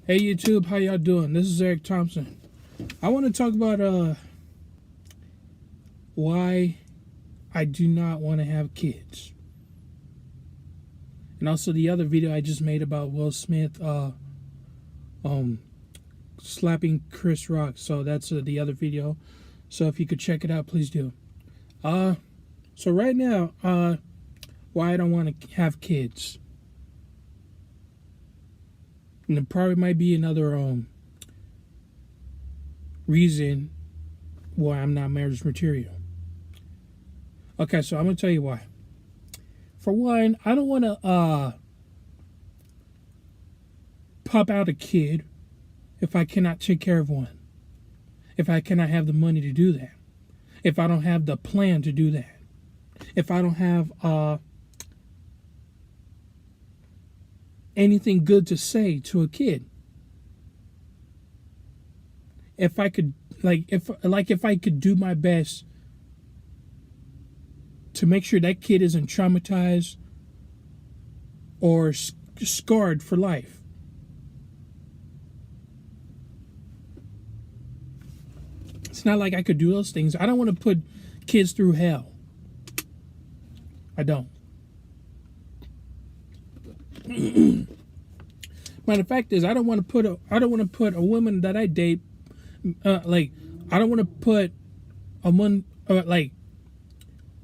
Hey YouTube, how y'all doing? This is Eric Thompson. I want to talk about why I do not want to have kids. And also the other video I just made about Will Smith slapping Chris Rock. So that's the other video. So if you could check it out, please do. So right now, why I don't want to have kids. And there probably might be another reason why I'm not marriage material. Okay, so I'm gonna tell you why. For one, I don't want to pop out a kid if I cannot take care of one. If I cannot have the money to do that. If I don't have the plan to do that. If I don't have anything good to say to a kid. If I could if I could do my best to make sure that kid isn't traumatized or scarred for life. It's not like I could do those things. I don't want to put kids through hell. I don't. Matter of fact is, I don't want to put a woman that I date, I don't want to put a one,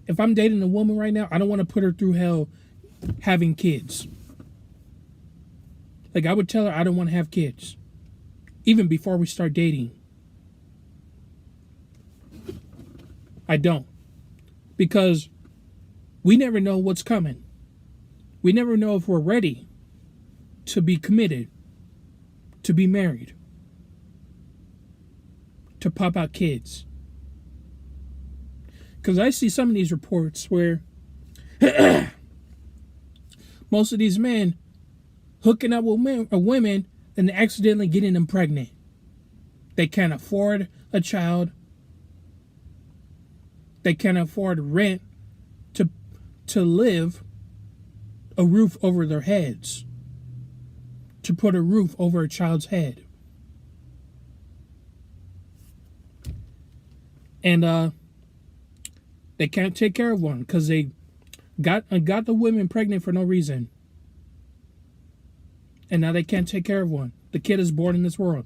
if I'm dating a woman right now, I don't want to put her through hell having kids. Like, I would tell her I don't want to have kids, even before we start dating. I don't, because we never know what's coming. We never know if we're ready to be committed, to be married, to pop out kids. Because I see some of these reports where most of these men hooking up with women and accidentally getting them pregnant. They can't afford a child. They can't afford rent to live, a roof over their heads, to put a roof over a child's head. And they can't take care of one because they got the women pregnant for no reason. And now they can't take care of one. The kid is born in this world.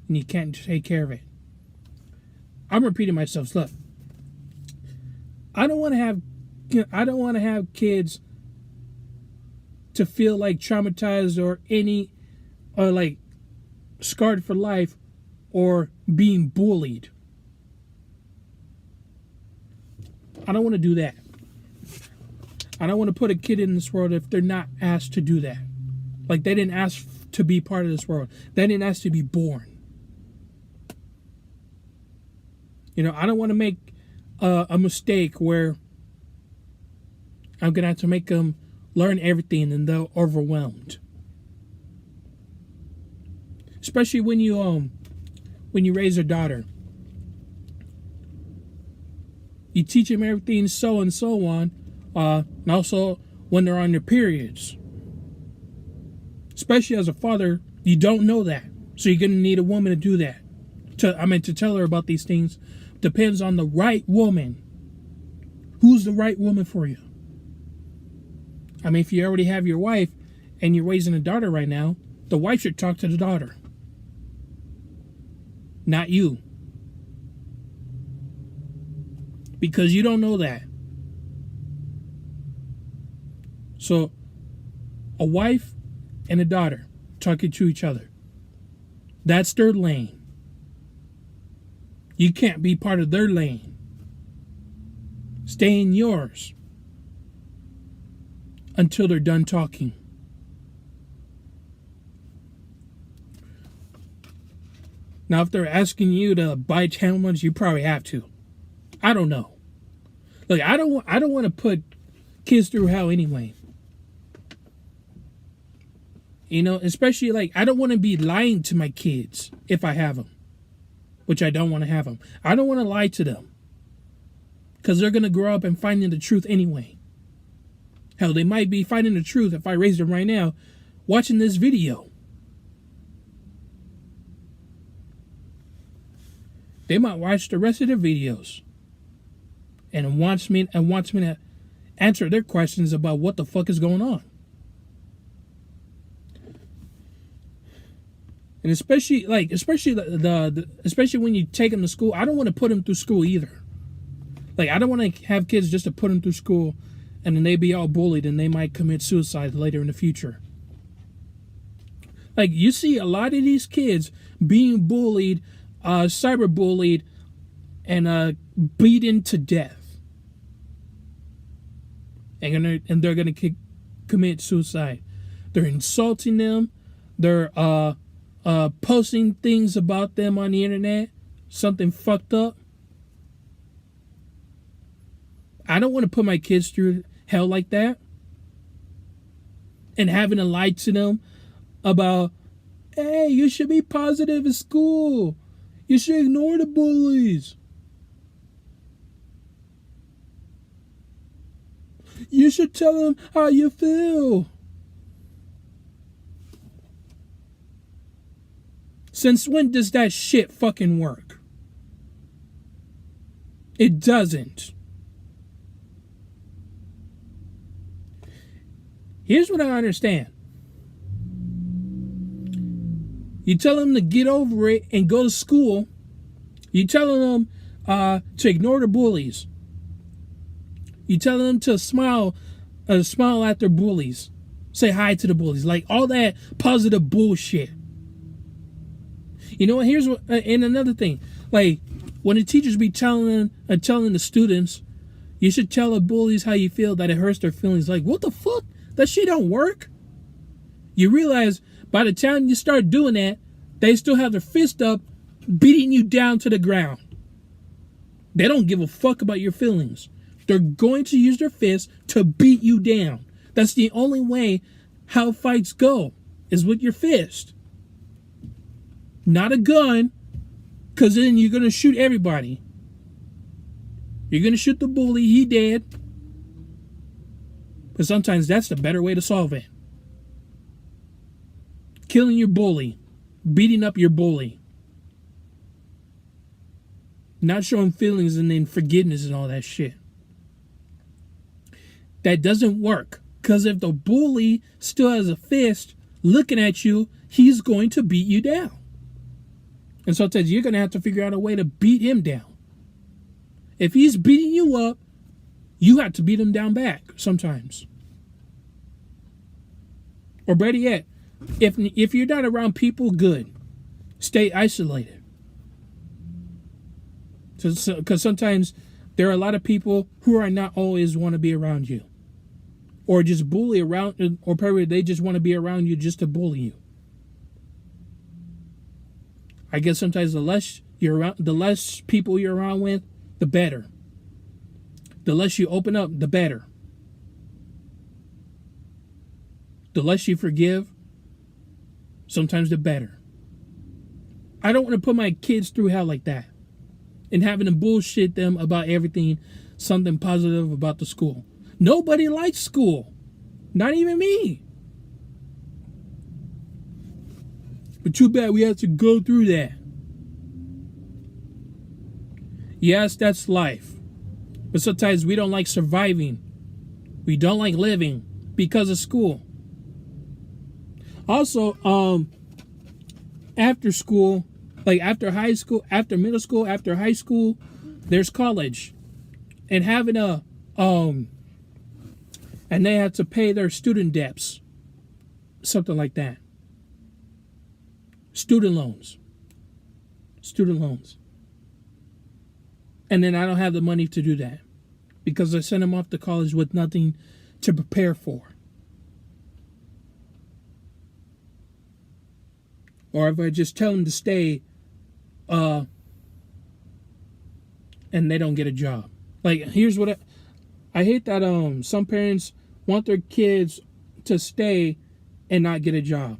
And you can't take care of it. I'm repeating myself. Look. I don't want to have kids to feel like traumatized or like scarred for life or being bullied. I don't want to do that. I don't want to put a kid in this world if they're not asked to do that. Like, they didn't ask to be part of this world. They didn't ask to be born. You know, I don't want to make a mistake where I'm going to have to make them learn everything and they're overwhelmed. Especially when you raise a daughter. You teach them everything so and so on. And also when they're on their periods. Especially as a father, you don't know that. So you're going to need a woman to do that. To tell her about these things. Depends on the right woman. Who's the right woman for you? I mean, if you already have your wife and you're raising a daughter right now, the wife should talk to the daughter. Not you. Because you don't know that. So, a wife and a daughter talking to each other. That's their lane. You can't be part of their lane. Stay in yours until they're done talking. Now, if they're asking you to buy channels, you probably have to. I don't know. Look, I don't want to put kids through hell anyway. You know, especially I don't want to be lying to my kids if I have them. Which I don't want to have them. I don't want to lie to them. Because they're going to grow up and finding the truth anyway. Hell, they might be finding the truth if I raise them right now, watching this video. They might watch the rest of their videos and wants me to answer their questions about what the fuck is going on. And especially when you take them to school, I don't want to put them through school either. Like, I don't want to have kids just to put them through school and then they be all bullied and they might commit suicide later in the future. Like, you see a lot of these kids being bullied, cyberbullied, and beaten to death. And they're going to commit suicide. They're insulting them. They're posting things about them on the internet. Something fucked up. I don't want to put my kids through hell like that. And having to lie to them about, hey, you should be positive in school. You should ignore the bullies. You should tell them how you feel. Since when does that shit fucking work? It doesn't. Here's what I understand. You tell them to get over it and go to school. You tell them to ignore the bullies. You tell them to smile at their bullies. Say hi to the bullies. Like, all that positive bullshit. You know what? And another thing. Like, when the teachers be telling the students, you should tell the bullies how you feel, that it hurts their feelings. Like, what the fuck? That shit don't work. You realize by the time you start doing that, they still have their fist up, beating you down to the ground. They don't give a fuck about your feelings. They're going to use their fists to beat you down. That's the only way how fights go, is with your fist. Not a gun, because then you're going to shoot everybody. You're going to shoot the bully, he dead. But sometimes that's the better way to solve it. Killing your bully. Beating up your bully. Not showing feelings and then forgiveness and all that shit. That doesn't work. Because if the bully still has a fist looking at you, he's going to beat you down. And sometimes you're going to have to figure out a way to beat him down. If he's beating you up, you have to beat him down back sometimes. Or better yet, if you're not around people, good. Stay isolated. Because sometimes there are a lot of people who are not always want to be around you. Or just bully around, or probably they just want to be around you just to bully you. I guess sometimes the less people you're around with, the better. The less you open up, the better. The less you forgive, sometimes the better. I don't want to put my kids through hell like that. And having to bullshit them about everything, something positive about the school. Nobody likes school. Not even me. But too bad we have to go through that. Yes, that's life. But sometimes we don't like surviving. We don't like living because of school. Also, after school, like after high school, after middle school, after high school, there's college. And having and they have to pay their student debts. Something like that. Student loans. And then I don't have the money to do that. Because I sent them off to college with nothing to prepare for. Or if I just tell them to stay, and they don't get a job. Like, here's what I hate that some parents want their kids to stay and not get a job.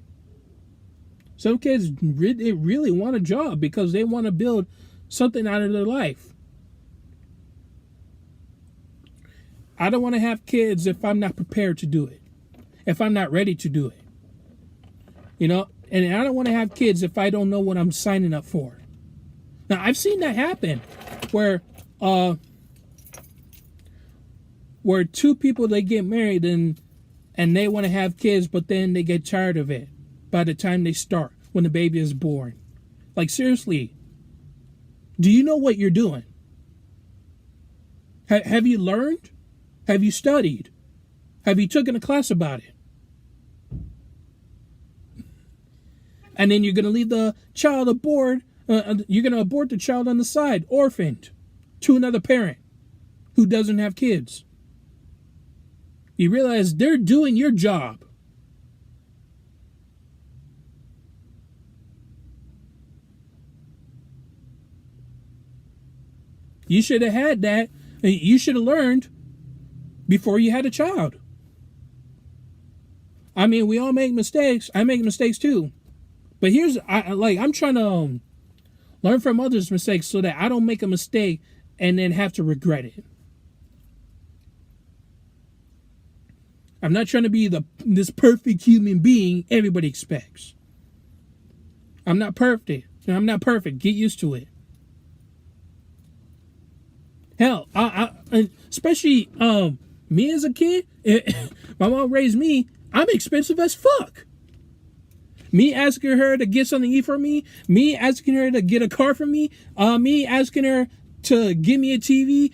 Some kids really want a job because they want to build something out of their life. I don't want to have kids if I'm not prepared to do it. If I'm not ready to do it. You know? And I don't want to have kids if I don't know what I'm signing up for. Now I've seen that happen, where two people, they get married and they want to have kids, but then they get tired of it by the time they start, when the baby is born. Like, seriously, do you know what you're doing? Have you learned? Have you studied? Have you taken a class about it? And then you're going to leave the child aboard. You're going to abort the child on the side, orphaned, to another parent who doesn't have kids. You realize they're doing your job. You should have had that. You should have learned before you had a child. I mean, we all make mistakes. I make mistakes too. But I'm trying to learn from others' mistakes so that I don't make a mistake and then have to regret it. I'm not trying to be this perfect human being everybody expects. I'm not perfect. I'm not perfect. Get used to it. Hell, especially me as a kid, my mom raised me. I'm expensive as fuck. Me asking her to get something to eat for me asking her to get a car for me asking her to give me a TV,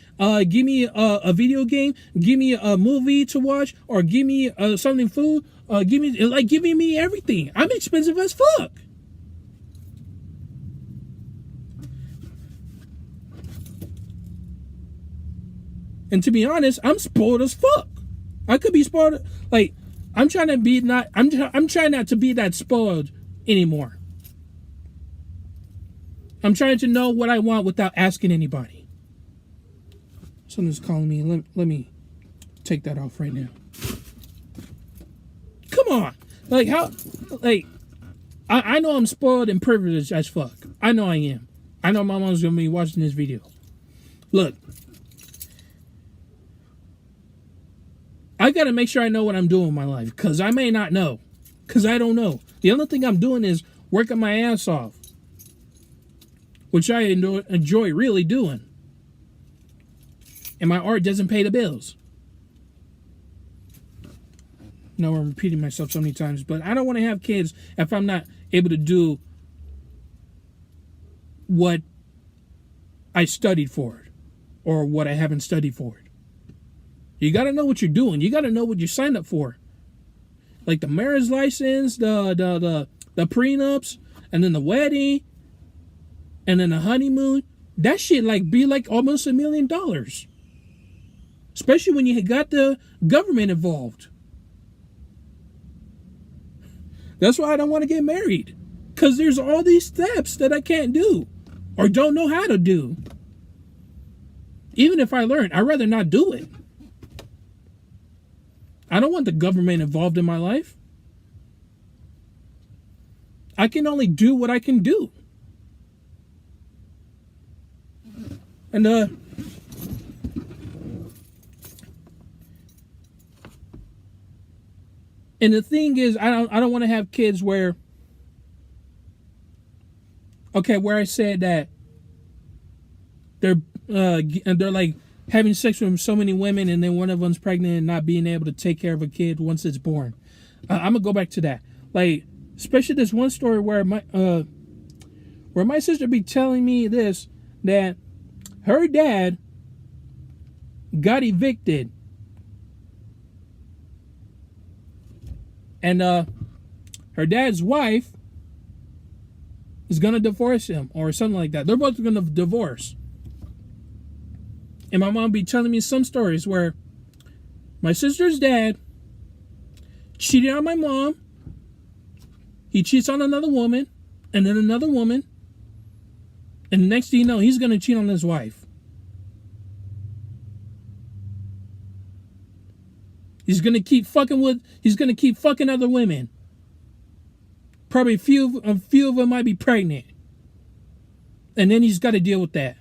give me a video game, give me a movie to watch, or give me something food, giving me everything. I'm expensive as fuck. And to be honest, I'm spoiled as fuck. I could be spoiled. Like, I'm trying not to be that spoiled anymore. I'm trying to know what I want without asking anybody. Someone's calling me. Let me take that off right now. Come on. Like, how? Like, I know I'm spoiled and privileged as fuck. I know I am. I know my mom's going to be watching this video. Look. I got to make sure I know what I'm doing in my life, because I may not know, because I don't know. The only thing I'm doing is working my ass off, which I enjoy really doing. And my art doesn't pay the bills. No, I'm repeating myself so many times, but I don't want to have kids if I'm not able to do what I studied for it, or what I haven't studied for it. You got to know what you're doing. You got to know what you signed up for. Like the marriage license, the prenups, and then the wedding, and then the honeymoon. That shit be like almost $1 million. Especially when you got the government involved. That's why I don't want to get married. Because there's all these steps that I can't do. Or don't know how to do. Even if I learn, I'd rather not do it. I don't want the government involved in my life. I can only do what I can do. And the thing is, I don't want to have kids where I said that they're like having sex with so many women, and then one of them's pregnant and not being able to take care of a kid once it's born. I'm gonna go back to that. Like, especially this one story where my sister be telling me this, that her dad got evicted, and her dad's wife is gonna divorce him or something like that. They're both gonna divorce. And my mom be telling me some stories where my sister's dad cheated on my mom. He cheats on another woman, and then another woman. And the next thing you know, he's going to cheat on his wife. He's going to keep fucking other women. Probably a few of them might be pregnant. And then he's got to deal with that.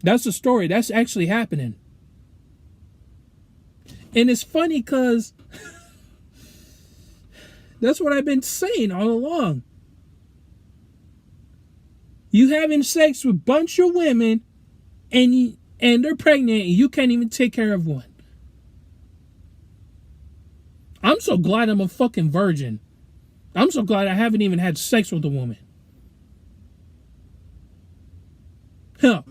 That's the story. That's actually happening. And it's funny because that's what I've been saying all along. You having sex with a bunch of women and they're pregnant and you can't even take care of one. I'm so glad I'm a fucking virgin. I'm so glad I haven't even had sex with a woman. Hell,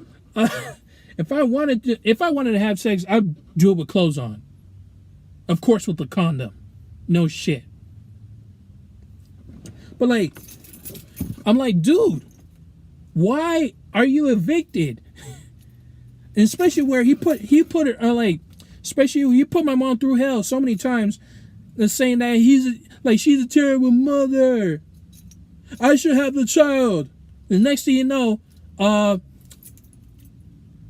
if I wanted to have sex, I'd do it with clothes on. Of course, with the condom. No shit. But like, I'm like, dude, why are you evicted? And especially where he put it like, especially he put my mom through hell so many times, and saying that she's a terrible mother. I should have the child. The next thing you know,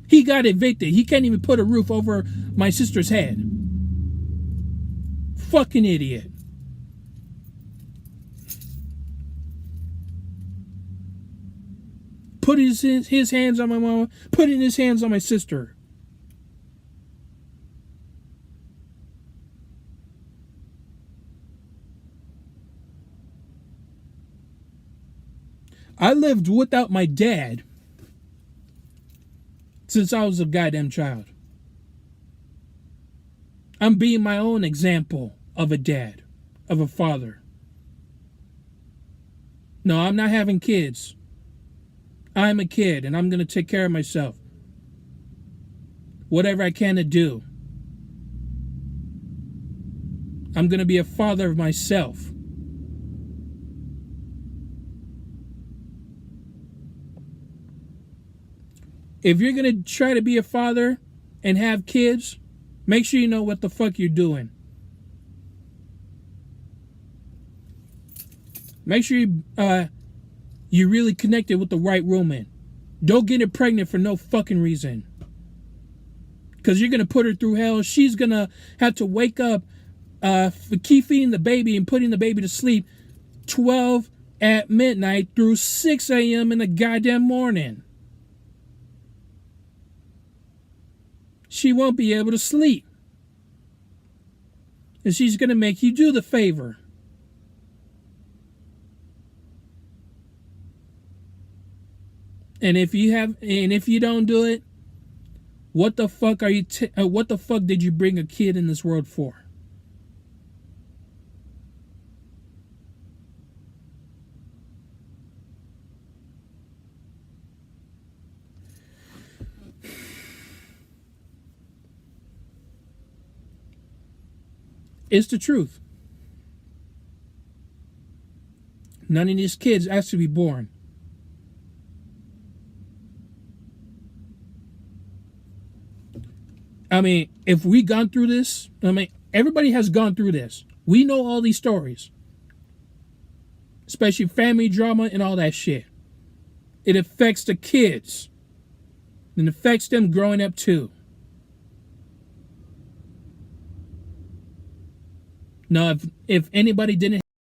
he got evicted. He can't even put a roof over my sister's head. Fucking idiot. Putting his hands on my mama, putting his hands on my sister. I lived without my dad since I was a goddamn child. I'm being my own example of a dad, of a father. No, I'm not having kids. I'm a kid and I'm going to take care of myself. Whatever I can to do. I'm going to be a father of myself. If you're going to try to be a father and have kids, make sure you know what the fuck you're doing. Make sure you're really connected with the right woman. Don't get her pregnant for no fucking reason. Because you're going to put her through hell. She's going to have to wake up, keep feeding the baby and putting the baby to sleep 12 at midnight through 6 a.m. in the goddamn morning. She won't be able to sleep. And she's going to make you do the favor. And if you don't do it, what the fuck what the fuck did you bring a kid in this world for? It's the truth. None of these kids asked to be born. I mean, if we gone through this, everybody has gone through this. We know all these stories. Especially family drama and all that shit. It affects the kids. And affects them growing up too. Now, if anybody didn't